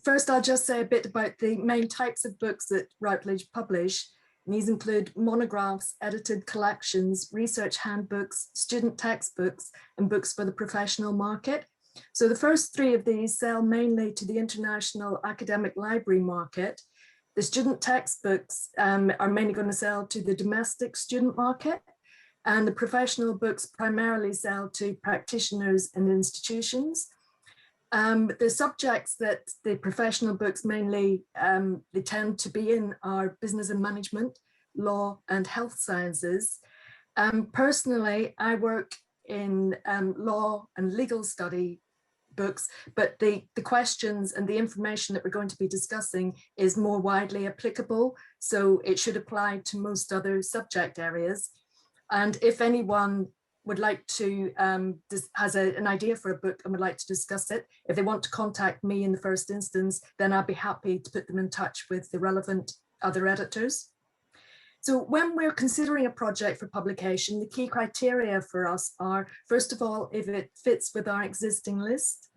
First, I'll just say a bit about the main types of books that Routledge publish. And these include monographs, edited collections, research handbooks, student textbooks, and books for the professional market. So the first three of these sell mainly to the international academic library market. The student textbooks are mainly going to sell to the domestic student market, and the professional books primarily sell to practitioners and institutions. The subjects that the professional books mainly they tend to be in are business and management, law, and health sciences. Personally, I work in law and legal study books, but the questions and the information that we're going to be discussing is more widely applicable, so it should apply to most other subject areas. And if anyone would like to, has an idea for a book and would like to discuss it, if they want to contact me in the first instance, then I'd be happy to put them in touch with the relevant other editors. So when we're considering a project for publication, the key criteria for us are, first of all, if it fits with our existing list.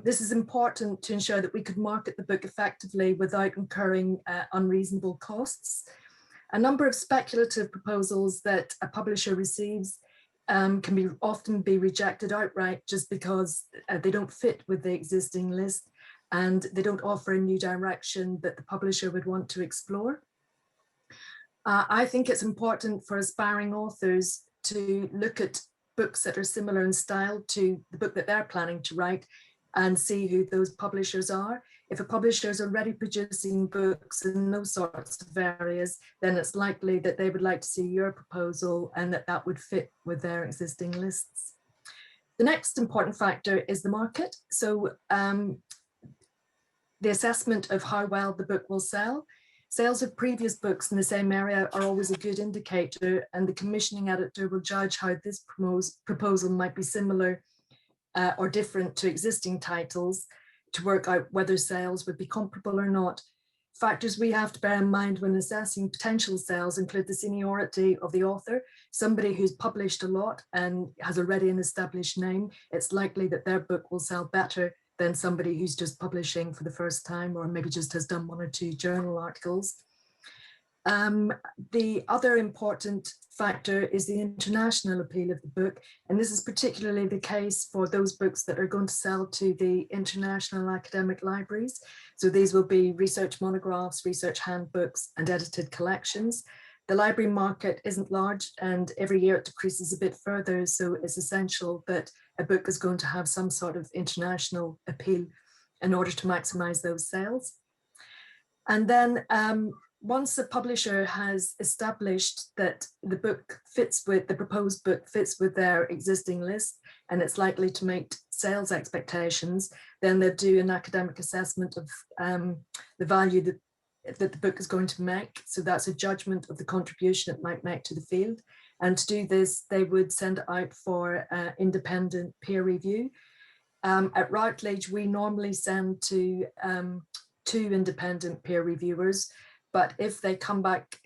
This is important to ensure that we could market the book effectively without incurring unreasonable costs. A number of speculative proposals that a publisher receives can often be rejected outright just because they don't fit with the existing list and they don't offer a new direction that the publisher would want to explore. I think it's important for aspiring authors to look at books that are similar in style to the book that they're planning to write and see who those publishers are. If a publisher is already producing books in those sorts of areas, then it's likely that they would like to see your proposal and that would fit with their existing lists. The next important factor is the market. So the assessment of how well the book will sell. Sales of previous books in the same area are always a good indicator, and the commissioning editor will judge how this proposal might be similar or different to existing titles to work out whether sales would be comparable or not. Factors we have to bear in mind when assessing potential sales include the seniority of the author. Somebody who's published a lot and has already an established name, it's likely that their book will sell better than somebody who's just publishing for the first time or maybe just has done one or two journal articles. The other important factor is the international appeal of the book, and this is particularly the case for those books that are going to sell to the international academic libraries. So these will be research monographs, research handbooks, and edited collections. The library market isn't large, and every year it decreases a bit further, so it's essential that a book is going to have some sort of international appeal in order to maximize those sales. And then once a publisher has established that the book fits with, the proposed book fits with their existing list and it's likely to meet sales expectations, then they'll do an academic assessment of the value that the book is going to make. So that's a judgment of the contribution it might make to the field. And to do this, they would send it out for independent peer review. At Routledge, we normally send to 2 independent peer reviewers, but if they come back,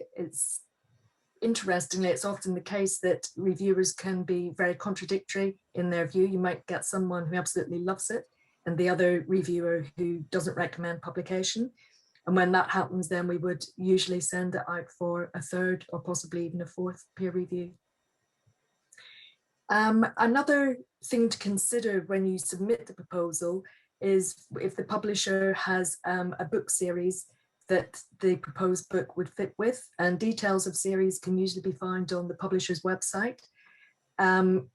interestingly, it's often the case that reviewers can be very contradictory in their view. You might get someone who absolutely loves it and the other reviewer who doesn't recommend publication. And when that happens, then we would usually send it out for a 3rd or possibly even a 4th peer review. Another thing to consider when you submit the proposal is if the publisher has a book series that the proposed book would fit with, and details of series can usually be found on the publisher's website. And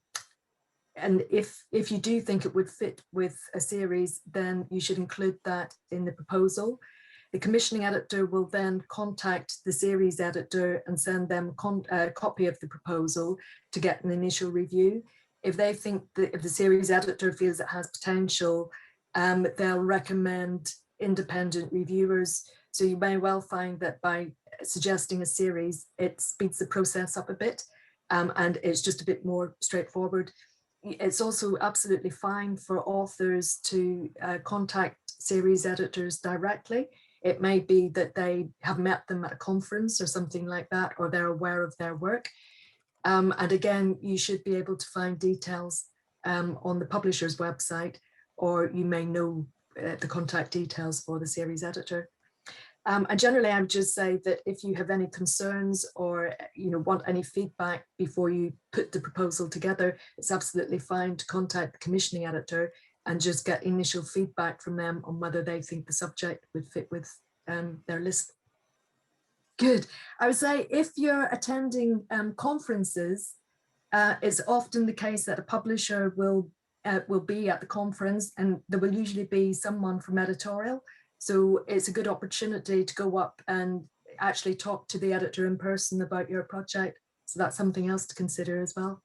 if you do think it would fit with a series, then you should include that in the proposal. The commissioning editor will then contact the series editor and send them a copy of the proposal to get an initial review. If they think that if the series editor feels it has potential, they'll recommend independent reviewers. So you may well find that by suggesting a series, it speeds the process up a bit and it's just a bit more straightforward. It's also absolutely fine for authors to contact series editors directly. It may be that they have met them at a conference or something like that, or they're aware of their work. And again, you should be able to find details on the publisher's website, or you may know the contact details for the series editor. And generally, I would just say that if you have any concerns or want any feedback before you put the proposal together, it's absolutely fine to contact the commissioning editor and just get initial feedback from them on whether they think the subject would fit with their list. Good. I would say if you're attending conferences, it's often the case that a publisher will be at the conference, and there will usually be someone from editorial. So it's a good opportunity to go up and actually talk to the editor in person about your project. So that's something else to consider as well.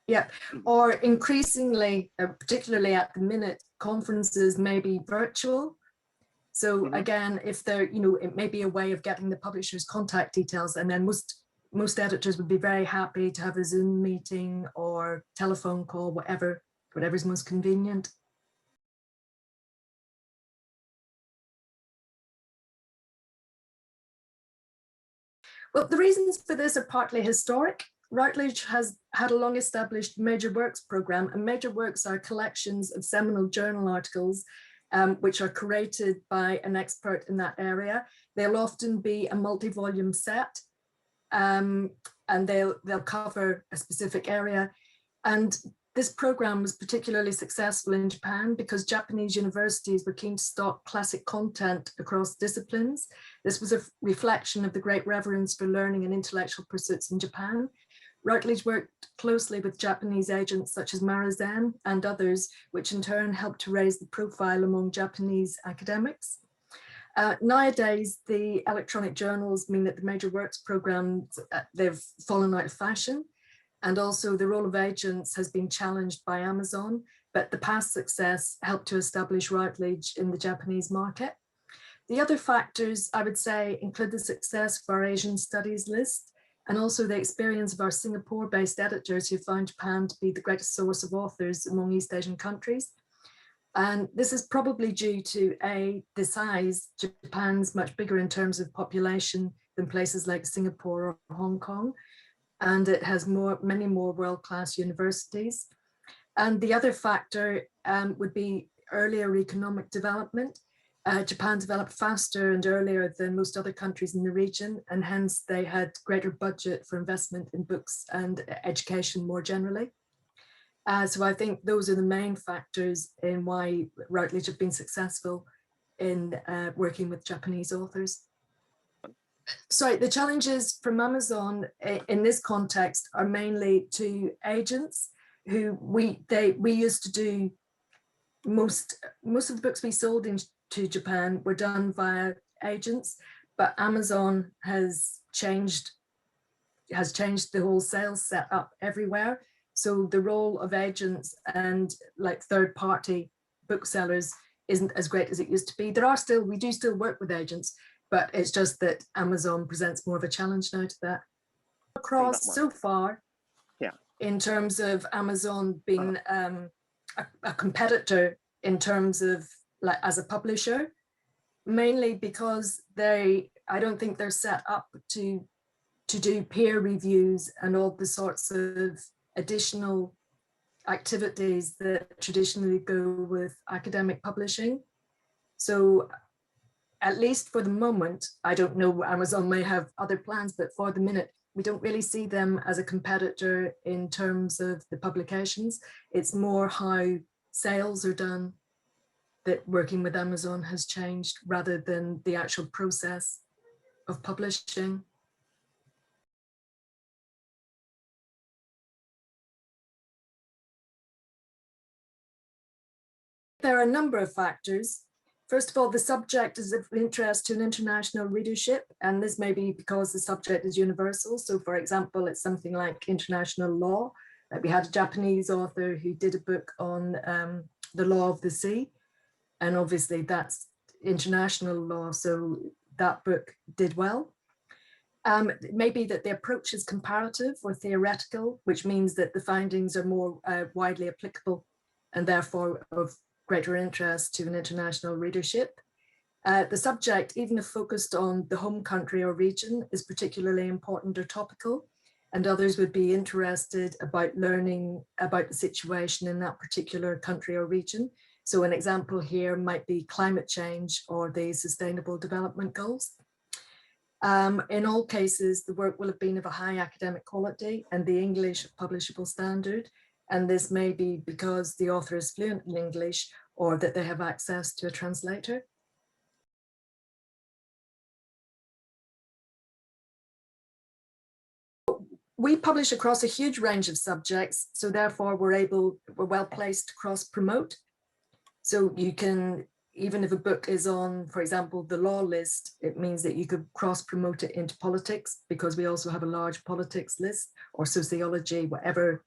Yeah, or increasingly, particularly at the minute, conferences may be virtual. So again, if there, it may be a way of getting the publisher's contact details, and then most editors would be very happy to have a Zoom meeting or telephone call, whatever's most convenient. Well, the reasons for this are partly historic. Routledge has had a long-established major works program, and major works are collections of seminal journal articles which are curated by an expert in that area. They'll often be a multi-volume set, and they'll cover a specific area. And this program was particularly successful in Japan because Japanese universities were keen to stock classic content across disciplines. This was a reflection of the great reverence for learning and intellectual pursuits in Japan. Routledge worked closely with Japanese agents such as Marazen and others, which in turn helped to raise the profile among Japanese academics. Nowadays, the electronic journals mean that the major works programs, they've fallen out of fashion. And also the role of agents has been challenged by Amazon, but the past success helped to establish Routledge in the Japanese market. The other factors, I would say, include the success of our Asian studies list, and also the experience of our Singapore-based editors who found Japan to be the greatest source of authors among East Asian countries. And this is probably due to the size. Japan's much bigger in terms of population than places like Singapore or Hong Kong. And it has many more world-class universities. And the other factor would be earlier economic development. Japan developed faster and earlier than most other countries in the region, and hence they had greater budget for investment in books and education more generally. So I think those are the main factors in why Routledge have been successful in working with Japanese authors. So the challenges from Amazon in this context are mainly to agents who we used to do most of the books we sold into Japan were done via agents, but Amazon has changed the whole sales setup everywhere. So the role of agents and like third-party booksellers isn't as great as it used to be. We do still work with agents, but it's just that Amazon presents more of a challenge now to that. Across so far, in terms of Amazon being a competitor in terms of like as a publisher, mainly because I don't think they're set up to do peer reviews and all the sorts of additional activities that traditionally go with academic publishing. So at least for the moment, I don't know, Amazon may have other plans, but for the minute, we don't really see them as a competitor in terms of the publications. It's more how sales are done that working with Amazon has changed rather than the actual process of publishing. There are a number of factors. First of all, the subject is of interest to an international readership, and this may be because the subject is universal. So for example, it's something like international law. Like we had a Japanese author who did a book on the law of the sea, and obviously that's international law, so that book did well. It may be that the approach is comparative or theoretical, which means that the findings are more widely applicable and therefore of greater interest to an international readership. The subject, even if focused on the home country or region, is particularly important or topical, and others would be interested about learning about the situation in that particular country or region. So an example here might be climate change or the Sustainable Development Goals. In all cases, the work will have been of a high academic quality and the English publishable standard. And this may be because the author is fluent in English or that they have access to a translator. We publish across a huge range of subjects, so therefore we're well placed to cross-promote. So you can, even if a book is on, for example, the law list, it means that you could cross-promote it into politics, because we also have a large politics list, or sociology,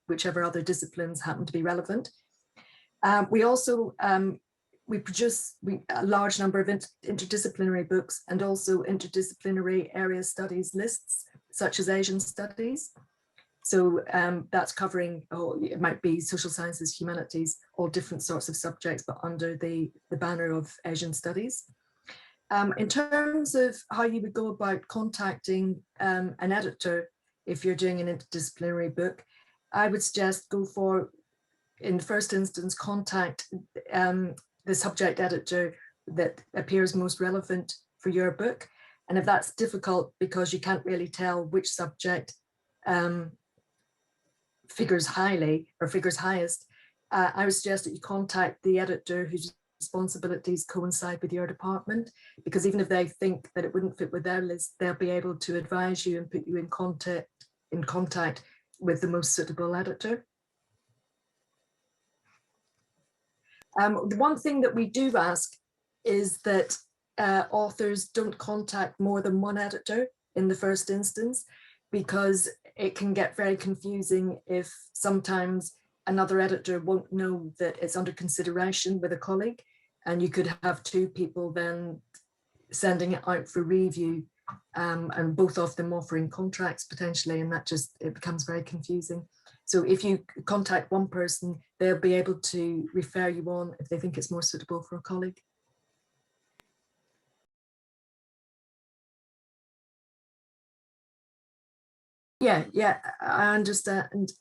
whichever other disciplines happen to be relevant. We also we produce a large number of interdisciplinary books and also interdisciplinary area studies lists, such as Asian studies. So that's covering, it might be social sciences, humanities, all different sorts of subjects, but under the banner of Asian studies. In terms of how you would go about contacting an editor, if you're doing an interdisciplinary book, I would suggest go for, in the first instance, contact the subject editor that appears most relevant for your book. And if that's difficult because you can't really tell which subject figures highly or figures highest, I would suggest that you contact the editor whose responsibilities coincide with your department, because even if they think that it wouldn't fit with their list, they'll be able to advise you and put you in contact with the most suitable editor. The one thing that we do ask is that authors don't contact more than one editor in the first instance, because it can get very confusing if sometimes another editor won't know that it's under consideration with a colleague, and you could have two people then sending it out for review, and both of them offering contracts potentially, and it becomes very confusing. So if you contact one person, they'll be able to refer you on if they think it's more suitable for a colleague. Yeah, I understand.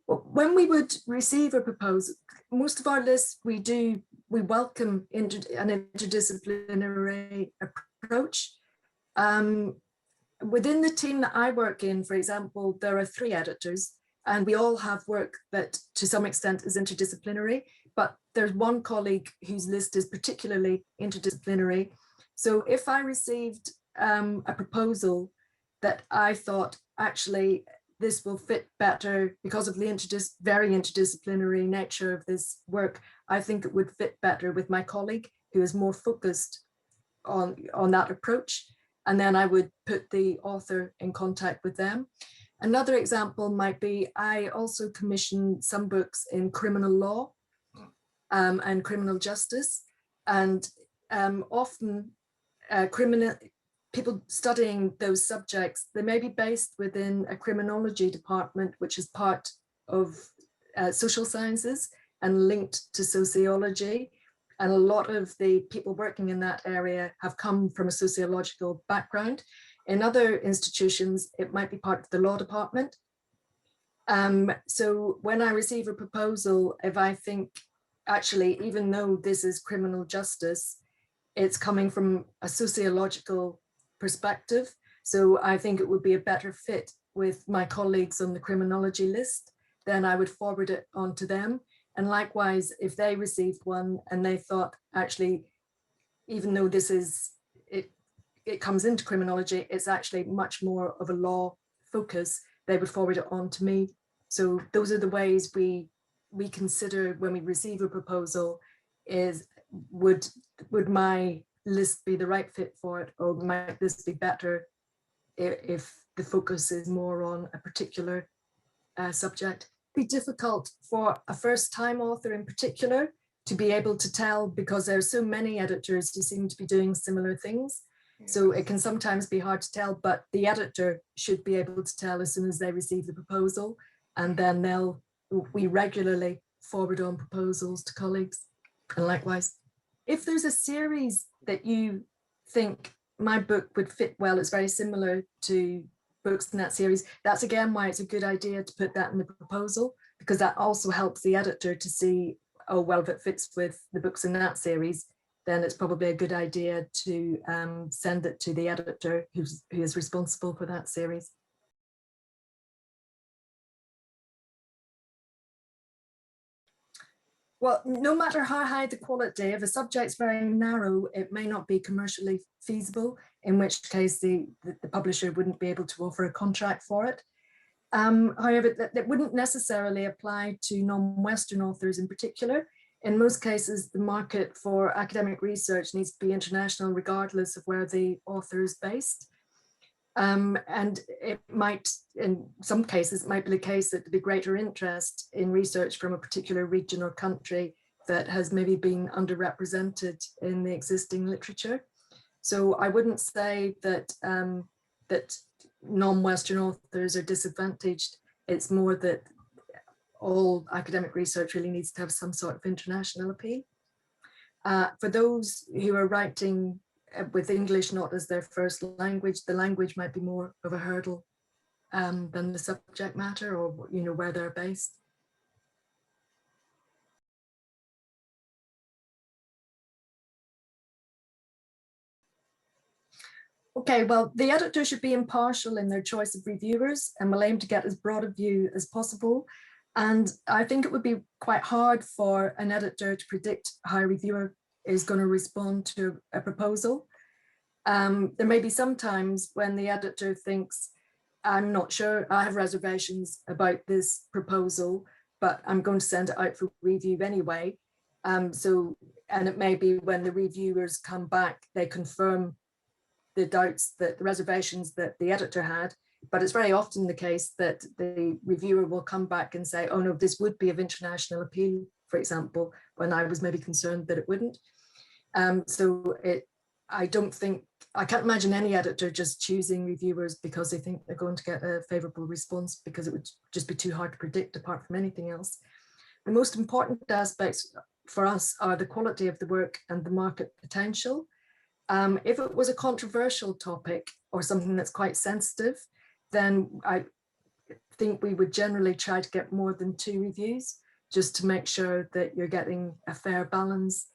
When we would receive a proposal, most of our lists we welcome an interdisciplinary approach. Within the team that I work in, for example, there are 3 editors, and we all have work that to some extent is interdisciplinary, but there's one colleague whose list is particularly interdisciplinary. So if I received a proposal that I thought, actually, this will fit better because of the very interdisciplinary nature of this work, I think it would fit better with my colleague who is more focused on that approach. And then I would put the author in contact with them. Another example might be, I also commission some books in criminal law and criminal justice. And often people studying those subjects, they may be based within a criminology department, which is part of social sciences and linked to sociology. And a lot of the people working in that area have come from a sociological background. In other institutions, it might be part of the law department. So when I receive a proposal, if I think, actually, even though this is criminal justice, it's coming from a sociological perspective, so I think it would be a better fit with my colleagues on the criminology list, then I would forward it on to them. And likewise, if they received one and they thought, actually, even though this is, it comes into criminology, it's actually much more of a law focus, they would forward it on to me. So those are the ways we consider when we receive a proposal, is would my list be the right fit for it, or might this be better if the focus is more on a particular subject. It'd be difficult for a first-time author in particular to be able to tell, because there are so many editors who seem to be doing similar things. So it can sometimes be hard to tell, but the editor should be able to tell as soon as they receive the proposal, and then we regularly forward on proposals to colleagues. And likewise, if there's a series that you think my book would fit well, it's very similar to books in that series, that's again why it's a good idea to put that in the proposal, because that also helps the editor to see, oh, well, if it fits with the books in that series, then it's probably a good idea to send it to the editor who is responsible for that series. Well, no matter how high the quality, if a subject's very narrow, it may not be commercially feasible, in which case the publisher wouldn't be able to offer a contract for it. However, that wouldn't necessarily apply to non-Western authors in particular. In most cases, the market for academic research needs to be international regardless of where the author is based. And it might, in some cases, it might be the case that there'd be greater interest in research from a particular region or country that has maybe been underrepresented in the existing literature. So I wouldn't say that, that non-Western authors are disadvantaged. It's more that all academic research really needs to have some sort of international appeal. For those who are writing with English not as their first language, the language might be more of a hurdle than the subject matter, or where they're based. Okay, well, the editor should be impartial in their choice of reviewers and will aim to get as broad a view as possible. And I think it would be quite hard for an editor to predict how a reviewer is going to respond to a proposal. There may be some times when the editor thinks, I'm not sure, I have reservations about this proposal, but I'm going to send it out for review anyway. And it may be when the reviewers come back, they confirm the doubts, that the reservations that the editor had, but it's very often the case that the reviewer will come back and say, oh no, this would be of international appeal, for example, when I was maybe concerned that it wouldn't. I can't imagine any editor just choosing reviewers because they think they're going to get a favorable response, because it would just be too hard to predict apart from anything else. The most important aspects for us are the quality of the work and the market potential. If it was a controversial topic or something that's quite sensitive, then I think we would generally try to get more than 2 reviews just to make sure that you're getting a fair balance.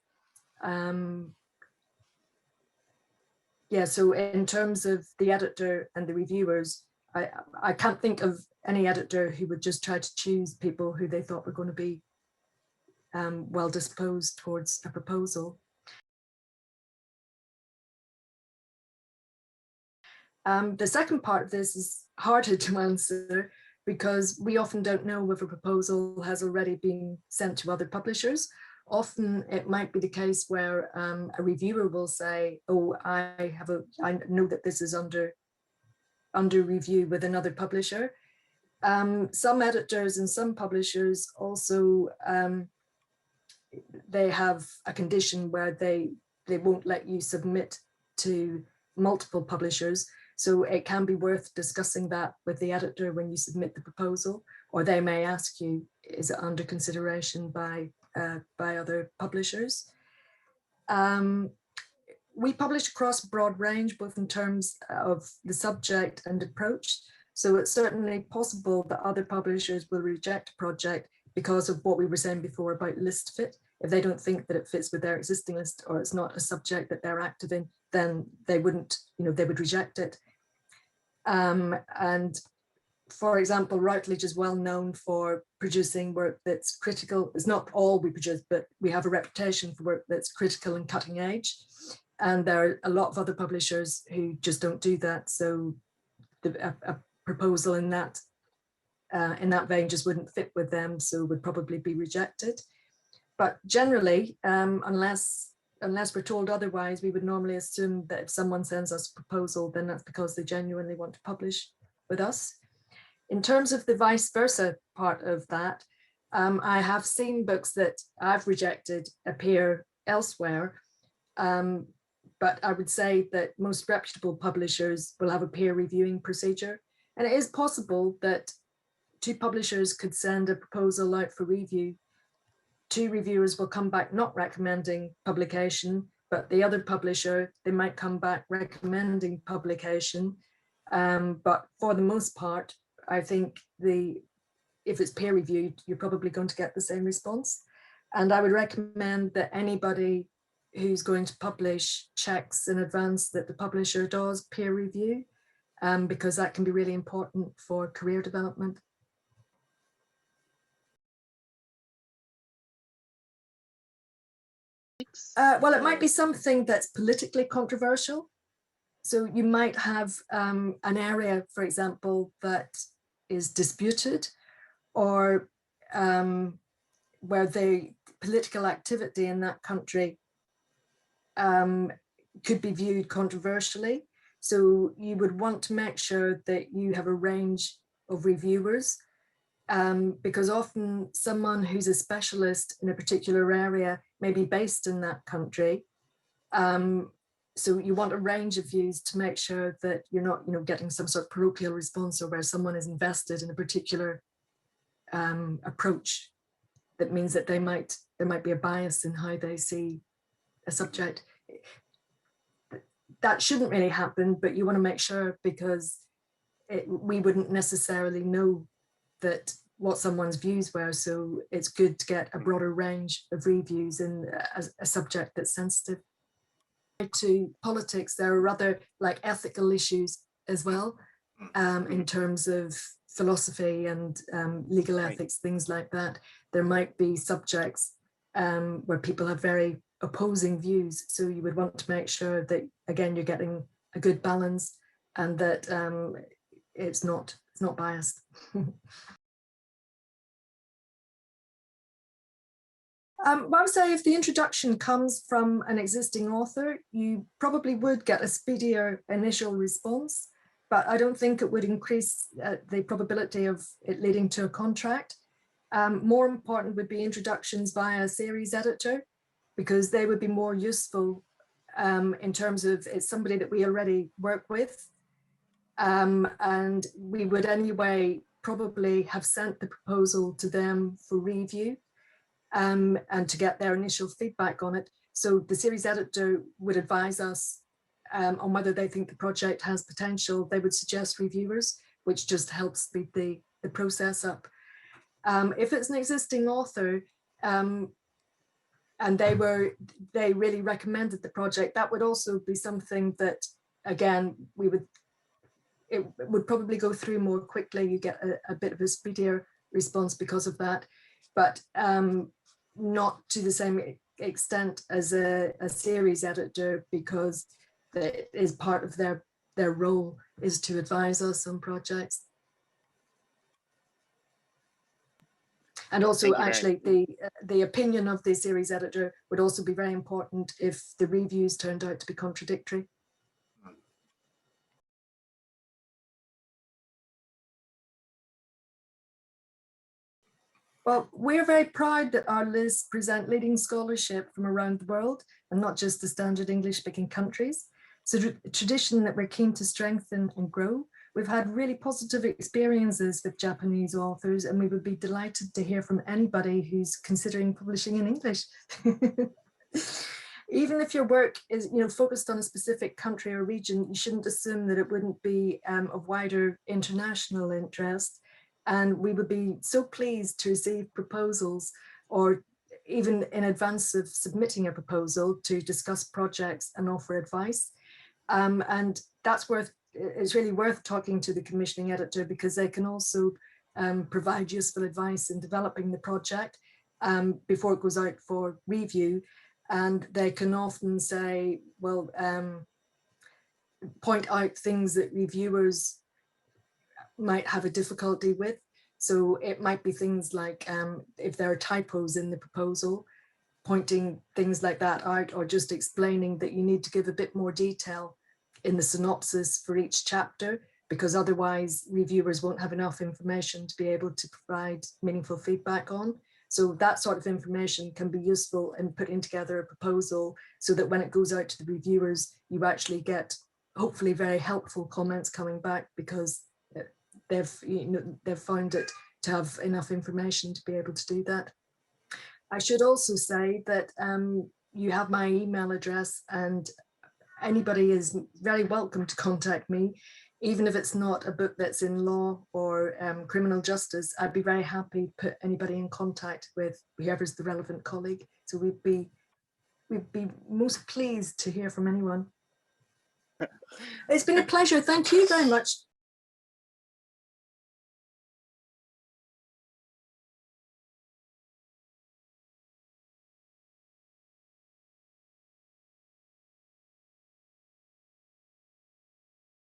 Yeah, so in terms of the editor and the reviewers, I can't think of any editor who would just try to choose people who they thought were going to be well disposed towards a proposal. The second part of this is harder to answer because we often don't know if a proposal has already been sent to other publishers. Often it might be the case where a reviewer will say, oh, I know that this is under review with another publisher. Some editors and some publishers also, they have a condition where they won't let you submit to multiple publishers. So it can be worth discussing that with the editor when you submit the proposal, or they may ask you, is it under consideration by other publishers? We publish across a broad range, both in terms of the subject and approach. So it's certainly possible that other publishers will reject a project because of what we were saying before about list fit. If they don't think that it fits with their existing list, or it's not a subject that they're active in, then they wouldn't, they would reject it. And for example, Routledge is well known for producing work that's critical. It's not all we produce, but we have a reputation for work that's critical and cutting edge. And there are a lot of other publishers who just don't do that. So a proposal in that vein just wouldn't fit with them, so would probably be rejected. But generally, unless we're told otherwise, we would normally assume that if someone sends us a proposal, then that's because they genuinely want to publish with us. In terms of the vice versa part of that, I have seen books that I've rejected appear elsewhere, but I would say that most reputable publishers will have a peer reviewing procedure. And it is possible that 2 publishers could send a proposal out for review. 2 reviewers will come back not recommending publication, but the other publisher, they might come back recommending publication. But for the most part, I think if it's peer reviewed, you're probably going to get the same response. And I would recommend that anybody who's going to publish checks in advance that the publisher does peer review, because that can be really important for career development. Well, it might be something that's politically controversial. So you might have an area, for example, that is disputed, or where the political activity in that country could be viewed controversially. So you would want to make sure that you have a range of reviewers, because often someone who's a specialist in a particular area may be based in that country. So you want a range of views to make sure that you're not, getting some sort of parochial response, or where someone is invested in a particular approach. That means that there might be a bias in how they see a subject. That shouldn't really happen, but you want to make sure, because we wouldn't necessarily know that what someone's views were. So it's good to get a broader range of reviews in a subject that's sensitive. To politics, there are other like ethical issues as well, in terms of philosophy and legal ethics, things like that. There might be subjects where people have very opposing views. So you would want to make sure that, again, you're getting a good balance, and that it's not biased. Well, I would say if the introduction comes from an existing author, you probably would get a speedier initial response, but I don't think it would increase the probability of it leading to a contract. More important would be introductions via a series editor, because they would be more useful in terms of it's somebody that we already work with. And we would anyway probably have sent the proposal to them for review, and to get their initial feedback on it. So the series editor would advise us on whether they think the project has potential. They would suggest reviewers, which just helps speed the process up. If it's an existing author, and they really recommended the project, that would also be something that, again, it would probably go through more quickly. You get a bit of a speedier response because of that, but not to the same extent as a series editor, because that is part of their role, is to advise us on projects. And also, actually, the opinion of the series editor would also be very important if the reviews turned out to be contradictory. Well, we're very proud that our lists present leading scholarship from around the world, and not just the standard English-speaking countries. So a tradition that we're keen to strengthen and grow. We've had really positive experiences with Japanese authors, and we would be delighted to hear from anybody who's considering publishing in English. Even if your work is, focused on a specific country or region, you shouldn't assume that it wouldn't be of wider international interest. And we would be so pleased to receive proposals, or even in advance of submitting a proposal, to discuss projects and offer advice. And it's really worth talking to the commissioning editor, because they can also provide useful advice in developing the project before it goes out for review. And they can often say, well, point out things that reviewers might have a difficulty with. So it might be things like if there are typos in the proposal, pointing things like that out, or just explaining that you need to give a bit more detail in the synopsis for each chapter, because otherwise reviewers won't have enough information to be able to provide meaningful feedback on. So that sort of information can be useful in putting together a proposal, so that when it goes out to the reviewers, you actually get hopefully very helpful comments coming back, because they've found it to have enough information to be able to do that. I should also say that you have my email address, and anybody is very welcome to contact me even if it's not a book that's in law or criminal justice, I'd be very happy to put anybody in contact with whoever's the relevant colleague. So we'd be most pleased to hear from anyone. It's been a pleasure. Thank you very much.